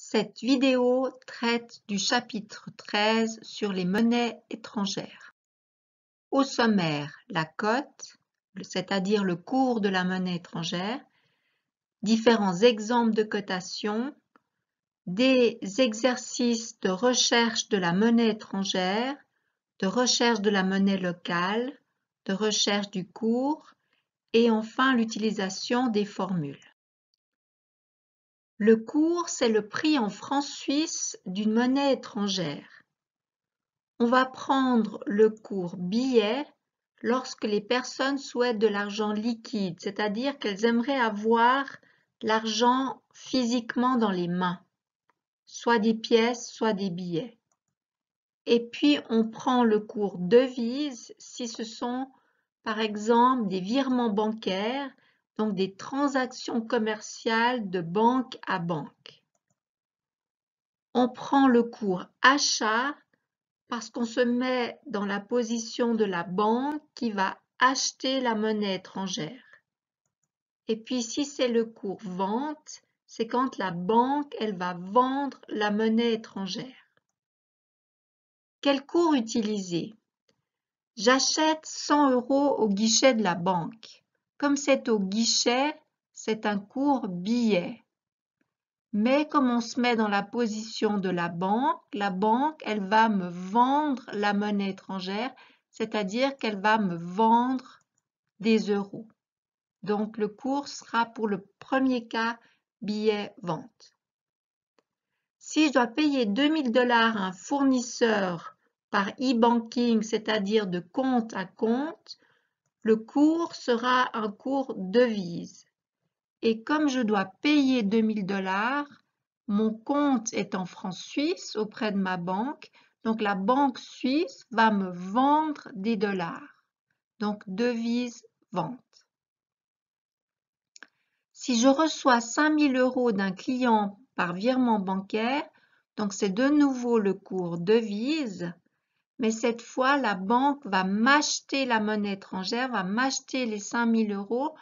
Cette vidéo traite du chapitre 13 sur les monnaies étrangères. Au sommaire, la cote, c'est-à-dire le cours de la monnaie étrangère, différents exemples de cotation, des exercices de recherche de la monnaie étrangère, de recherche de la monnaie locale, de recherche du cours et enfin l'utilisation des formules. Le cours, c'est le prix en francs suisses d'une monnaie étrangère. On va prendre le cours billet lorsque les personnes souhaitent de l'argent liquide, c'est-à-dire qu'elles aimeraient avoir l'argent physiquement dans les mains, soit des pièces, soit des billets. Et puis, on prend le cours devise si ce sont, par exemple, des virements bancaires, donc des transactions commerciales de banque à banque. On prend le cours achat parce qu'on se met dans la position de la banque qui va acheter la monnaie étrangère. Et puis si c'est le cours vente, c'est quand la banque elle va vendre la monnaie étrangère. Quel cours utiliser? J'achète 100 € au guichet de la banque. Comme c'est au guichet, c'est un cours billet. Mais comme on se met dans la position de la banque, elle va me vendre la monnaie étrangère, c'est-à-dire qu'elle va me vendre des euros. Donc le cours sera pour le premier cas billet-vente. Si je dois payer 2000 $ à un fournisseur par e-banking, c'est-à-dire de compte à compte, le cours sera un cours devise. Et comme je dois payer 2000 $, mon compte est en francs suisses auprès de ma banque, donc la banque suisse va me vendre des dollars. Donc devise vente. Si je reçois 5000 € d'un client par virement bancaire, donc c'est de nouveau le cours devise, mais cette fois la banque va m'acheter la monnaie étrangère, va m'acheter les 5000 €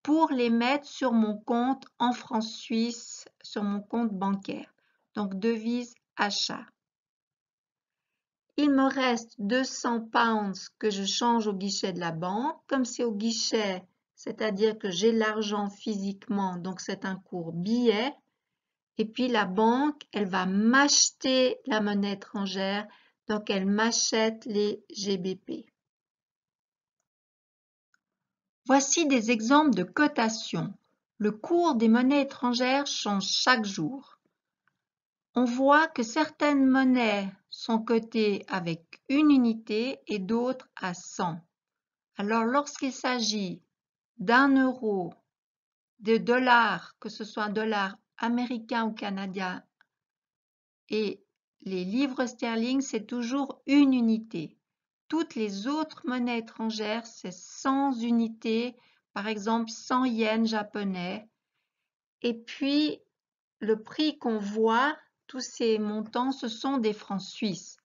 pour les mettre sur mon compte en francs suisses, sur mon compte bancaire. Donc devise achat. Il me reste 200 pounds que je change au guichet de la banque. Comme c'est au guichet, c'est-à-dire que j'ai l'argent physiquement, donc c'est un cours billet. Et puis la banque, elle va m'acheter la monnaie étrangère, donc elle m'achète les GBP. Voici des exemples de cotation. Le cours des monnaies étrangères change chaque jour. On voit que certaines monnaies sont cotées avec une unité et d'autres à 100. Alors lorsqu'il s'agit d'un euro, de dollars, que ce soit un dollar américain ou canadien, et les livres sterling, c'est toujours une unité. Toutes les autres monnaies étrangères, c'est 100 unités, par exemple 100 yens japonais. Et puis, le prix qu'on voit, tous ces montants, ce sont des francs suisses.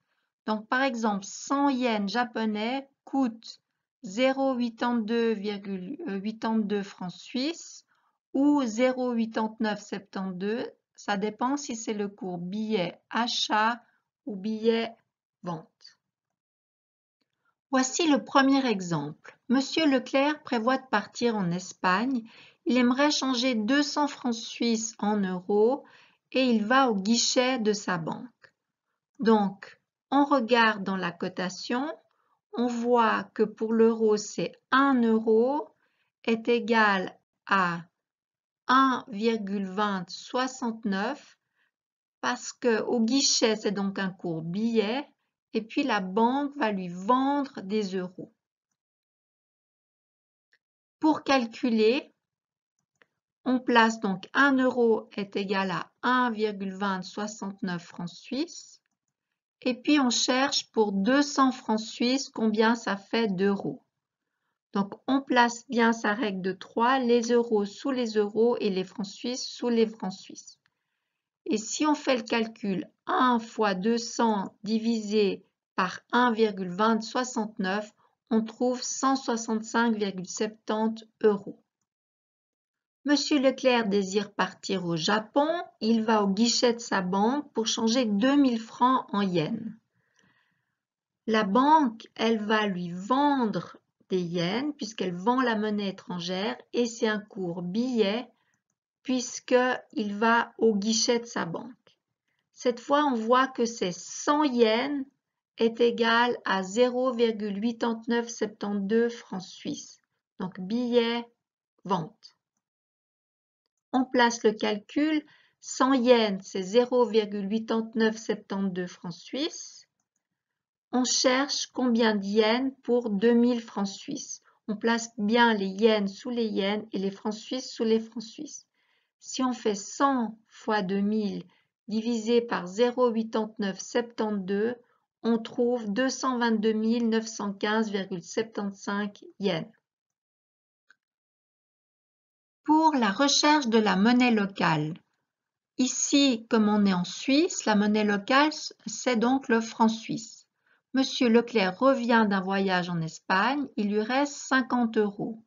Donc, par exemple, 100 yens japonais coûtent 0,82 francs suisses ou 0,8972. Ça dépend si c'est le cours billet achat ou billet vente. Voici le premier exemple. Monsieur Leclerc prévoit de partir en Espagne. Il aimerait changer 200 francs suisses en euros et il va au guichet de sa banque. Donc, on regarde dans la cotation, on voit que pour l'euro, c'est 1 euro est égal à 1,2069 parce qu'au guichet, c'est donc un cours billet et puis la banque va lui vendre des euros. Pour calculer, on place donc 1 euro est égal à 1,2069 francs suisses et puis on cherche pour 200 francs suisses combien ça fait d'euros. Donc on place bien sa règle de 3, les euros sous les euros et les francs suisses sous les francs suisses. Et si on fait le calcul 1 fois 200 divisé par 1,2069, on trouve 165,70 euros. Monsieur Leclerc désire partir au Japon, il va au guichet de sa banque pour changer 2000 francs en yens. La banque, elle va lui vendre des yens puisqu'elle vend la monnaie étrangère et c'est un cours billet puisqu'il va au guichet de sa banque. Cette fois, on voit que ces 100 yens est égal à 0,8972 francs suisses. Donc, billet, vente. On place le calcul. 100 yens, c'est 0,8972 francs suisses. On cherche combien de yens pour 2000 francs suisses. On place bien les yens sous les yens et les francs suisses sous les francs suisses. Si on fait 100 fois 2000 divisé par 0,8972, on trouve 222 915,75 yens. Pour la recherche de la monnaie locale, ici, comme on est en Suisse, la monnaie locale, c'est donc le franc suisse. Monsieur Leclerc revient d'un voyage en Espagne, il lui reste 50 €.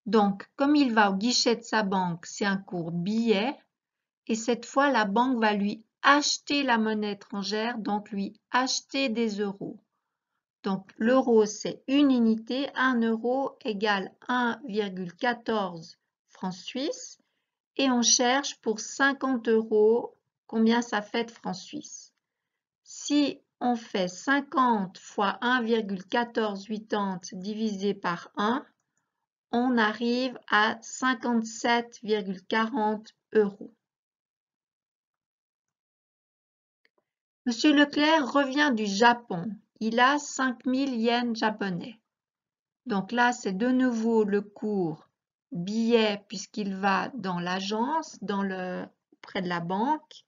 Donc, comme il va au guichet de sa banque, c'est un cours billet, et cette fois, la banque va lui acheter la monnaie étrangère, donc lui acheter des euros. Donc, l'euro, c'est une unité, 1 euro égale 1,14 francs suisses, et on cherche pour 50 € combien ça fait de francs suisses. Si on fait 50 fois 1,1480 divisé par 1, on arrive à 57,40 €. Monsieur Leclerc revient du Japon. Il a 5000 yens japonais. Donc là, c'est de nouveau le cours billet puisqu'il va dans l'agence, près de la banque.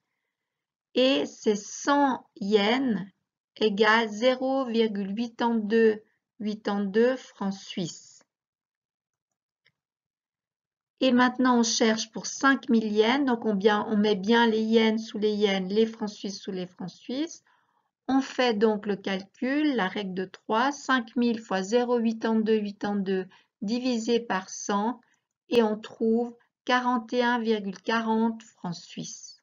Et c'est 100 yens égale 0,8282 francs suisses. Et maintenant, on cherche pour 5000 yens. Donc, on met bien les yens sous les yens, les francs suisses sous les francs suisses. On fait donc le calcul, la règle de 3, 5000 fois 0,8282 divisé par 100 et on trouve 41,40 francs suisses.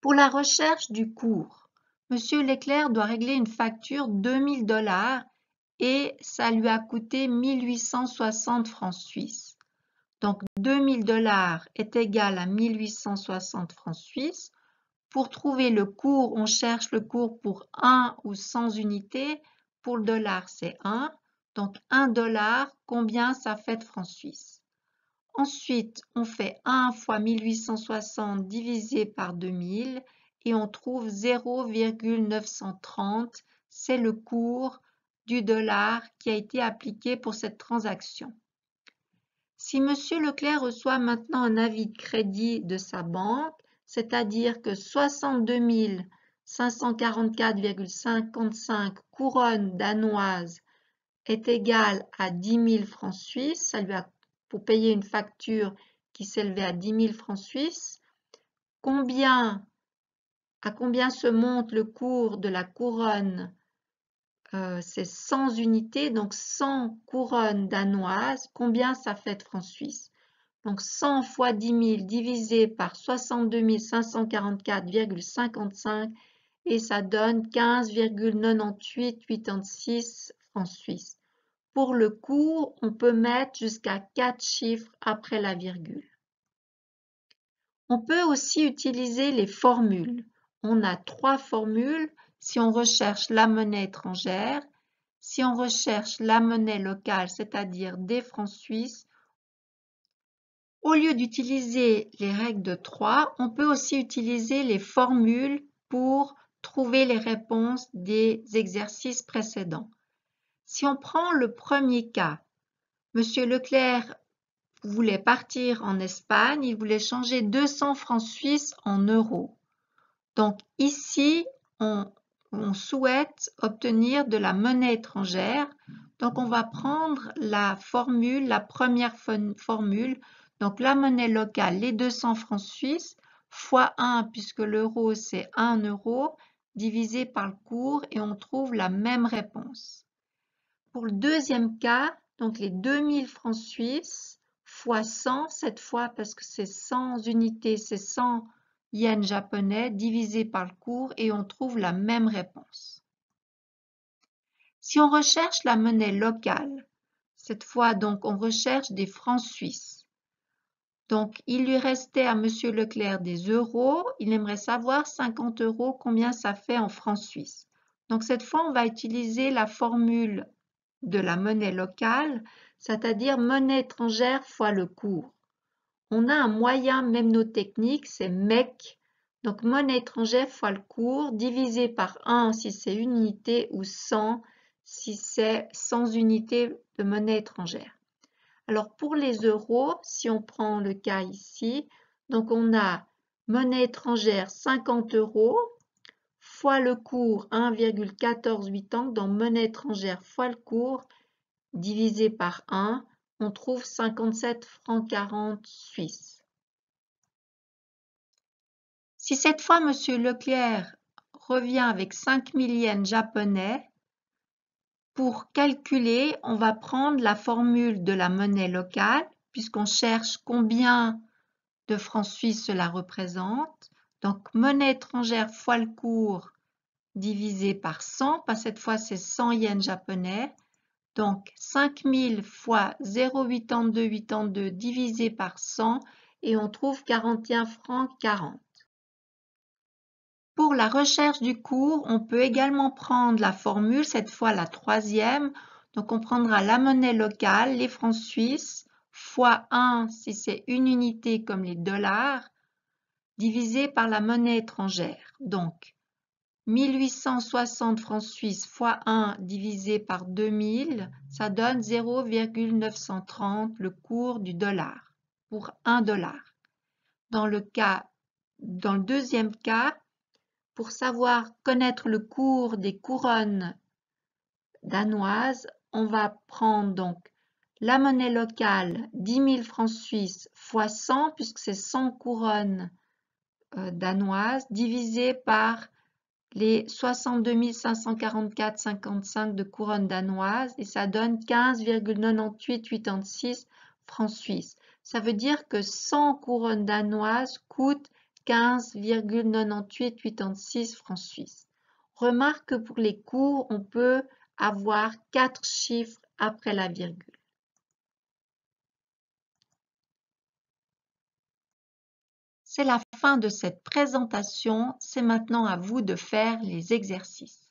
Pour la recherche du cours, Monsieur Leclerc doit régler une facture de 2000 $ et ça lui a coûté 1860 francs suisses. Donc 2000 $ est égal à 1860 francs suisses. Pour trouver le cours, on cherche le cours pour 1 ou 100 unités. Pour le dollar, c'est 1. Donc 1 $, combien ça fait de francs suisses? Ensuite, on fait 1 fois 1860 divisé par 2000 et on trouve 0,930. C'est le cours du dollar qui a été appliqué pour cette transaction. Si Monsieur Leclerc reçoit maintenant un avis de crédit de sa banque, c'est-à-dire que 62 544,55 couronnes danoises est égal à 10 000 francs suisses, ça lui a pour payer une facture qui s'élevait à 10 000 francs suisses. À combien se monte le cours de la couronne? C'est 100 unités, donc 100 couronnes danoises. Combien ça fait de francs suisses? Donc 100 fois 10 000 divisé par 62 544,55 et ça donne 15,9886 francs suisses. Pour le cours, on peut mettre jusqu'à 4 chiffres après la virgule. On peut aussi utiliser les formules. On a 3 formules si on recherche la monnaie étrangère, si on recherche la monnaie locale, c'est-à-dire des francs suisses. Au lieu d'utiliser les règles de 3, on peut aussi utiliser les formules pour trouver les réponses des exercices précédents. Si on prend le premier cas, Monsieur Leclerc voulait partir en Espagne, il voulait changer 200 francs suisses en euros. Donc ici, on souhaite obtenir de la monnaie étrangère. Donc on va prendre la première formule. Donc la monnaie locale, les 200 francs suisses, fois 1, puisque l'euro c'est 1 euro, divisé par le cours et on trouve la même réponse. Pour le deuxième cas, donc les 2000 francs suisses, fois 100 cette fois parce que c'est 100 unités, c'est 100 yens japonais divisé par le cours et on trouve la même réponse. Si on recherche la monnaie locale, cette fois donc on recherche des francs suisses. Donc il lui restait à Monsieur Leclerc des euros, il aimerait savoir 50 € combien ça fait en francs suisses. Donc cette fois on va utiliser la formule de la monnaie locale, c'est-à-dire monnaie étrangère fois le cours. On a un moyen mnémotechnique, c'est MEC, donc monnaie étrangère fois le cours, divisé par 1 si c'est une unité ou 100 si c'est 100 unités de monnaie étrangère. Alors pour les euros, si on prend le cas ici, donc on a monnaie étrangère 50 € fois le cours 1,1480, donc monnaie étrangère fois le cours divisé par 1, on trouve 57 francs 40 suisses. Si cette fois M. Leclerc revient avec 5000 yens japonais, pour calculer, on va prendre la formule de la monnaie locale, puisqu'on cherche combien de francs suisses cela représente. Donc, monnaie étrangère fois le cours divisé par 100, pas cette fois c'est 100 yens japonais. Donc, 5000 fois 0,8282 divisé par 100 et on trouve 41 francs 40. Pour la recherche du cours, on peut également prendre la formule, cette fois la troisième. Donc, on prendra la monnaie locale, les francs suisses, fois 1 si c'est une unité comme les dollars, divisé par la monnaie étrangère. Donc, 1860 francs suisses fois 1 divisé par 2000, ça donne 0,930 le cours du dollar pour 1 dollar. Dans le deuxième cas, pour savoir connaître le cours des couronnes danoises, on va prendre donc la monnaie locale 10 000 francs suisses fois 100 puisque c'est 100 couronnes danoises divisé par les 62 544,55 de couronnes danoises et ça donne 15,9886 francs suisses. Ça veut dire que 100 couronnes danoises coûtent 15,9886 francs suisses. Remarque que pour les cours, on peut avoir 4 chiffres après la virgule. C'est la fin de cette présentation, c'est maintenant à vous de faire les exercices.